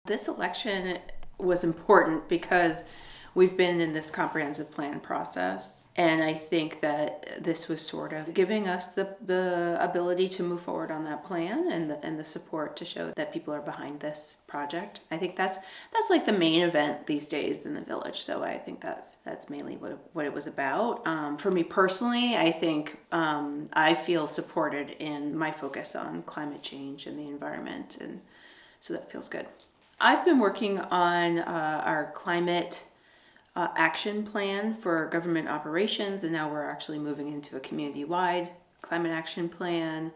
This election was important because we've been in this comprehensive plan process. And I think that this was sort of giving us the ability to move forward on that plan and the support to show that people are behind this project. I think that's like the main event these days in the village. So I think that's mainly what it was about. For me personally, I think I feel supported in my focus on climate change and the environment, and so that feels good. I've been working on our climate action plan for government operations, and now we're actually moving into a community-wide climate action plan.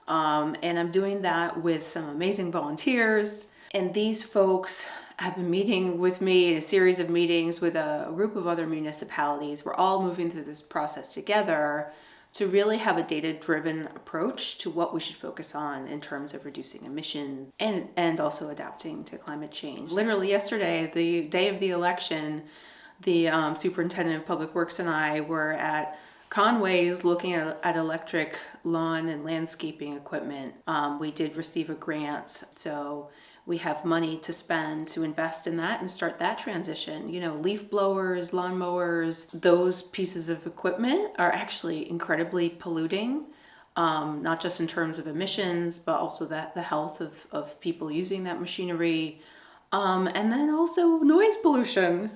And I'm doing that with some amazing volunteers. And these folks have been meeting with me in a series of meetings with a group of other municipalities. We're all moving through this process together to really have a data-driven approach to what we should focus on in terms of reducing emissions and also adapting to climate change. Literally yesterday, the day of the election, the superintendent of public works and I were at Conway's looking at electric lawn and landscaping equipment. We did receive a grant, so we have money to spend to invest in that and start that transition. You know, leaf blowers, lawn mowers, those pieces of equipment are actually incredibly polluting, not just in terms of emissions, but also the health of people using that machinery. And then also noise pollution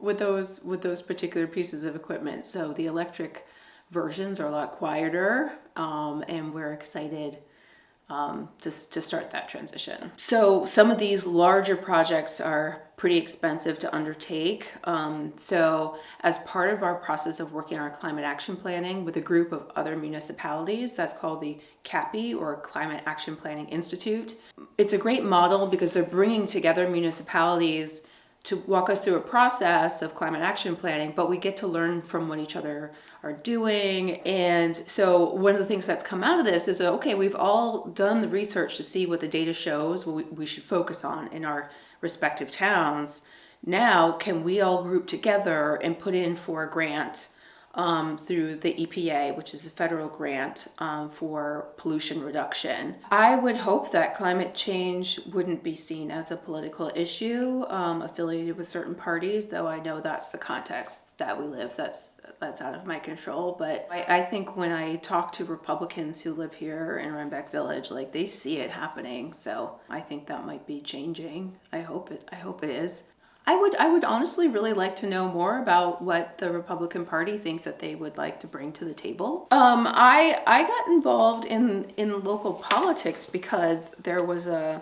with those particular pieces of equipment. So the electric versions are a lot quieter, and we're excited to start that transition. So some of these larger projects are pretty expensive to undertake. So as part of our process of working on our climate action planning with a group of other municipalities, that's called the CAPI, or Climate Action Planning Institute. It's a great model because they're bringing together municipalities to walk us through a process of climate action planning, but we get to learn from what each other are doing. And so one of the things that's come out of this is, okay, we've all done the research to see what the data shows what we should focus on in our respective towns. Now, can we all group together and put in for a grant through the EPA, which is a federal grant for pollution reduction. I would hope that climate change wouldn't be seen as a political issue affiliated with certain parties, though I know that's the context that we live. That's out of my control. But I think when I talk to Republicans who live here in Rhinebeck Village, like, they see it happening. So I think that might be changing. I hope it is. I would honestly really like to know more about what the Republican Party thinks that they would like to bring to the table. I got involved in local politics because there was a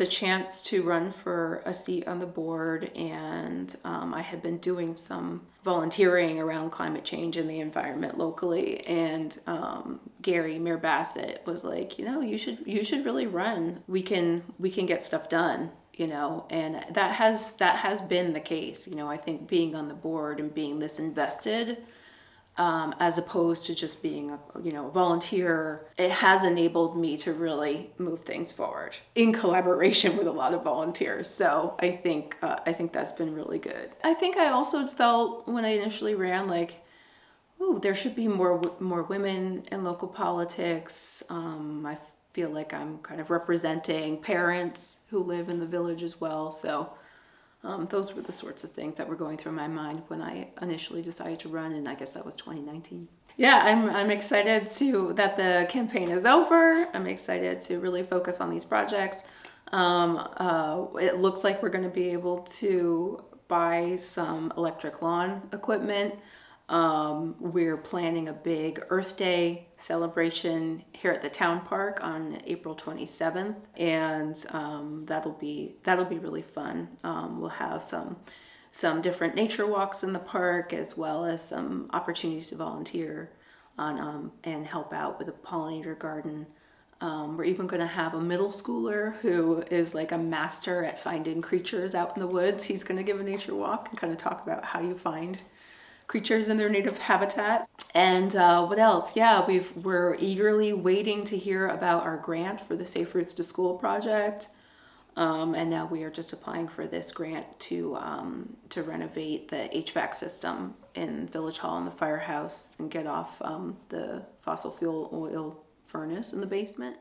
chance to run for a seat on the board, and I had been doing some volunteering around climate change and the environment locally. And Mayor Bassett was like, you should really run. We can get stuff done. And that has been the case. I think being on the board and being this invested, as opposed to just being a volunteer, it has enabled me to really move things forward in collaboration with a lot of volunteers. So I think that's been really good. I think I also felt when I initially ran, like, oh, there should be more women in local politics. I feel like I'm kind of representing parents who live in the village as well. So those were the sorts of things that were going through my mind when I initially decided to run, and I guess that was 2019. Yeah, I'm excited that the campaign is over. I'm excited to really focus on these projects. It looks like we're going to be able to buy some electric lawn equipment. We're planning a big Earth Day celebration here at the town park on April 27th, and that'll be really fun. We'll have some different nature walks in the park, as well as some opportunities to volunteer on and help out with a pollinator garden. We're even going to have a middle schooler who is like a master at finding creatures out in the woods. He's going to give a nature walk and kind of talk about how you find creatures in their native habitat. And what else? Yeah, we're eagerly waiting to hear about our grant for the Safe Routes to School project. And now we are just applying for this grant to renovate the HVAC system in Village Hall and the firehouse and get off the fossil fuel oil furnace in the basement.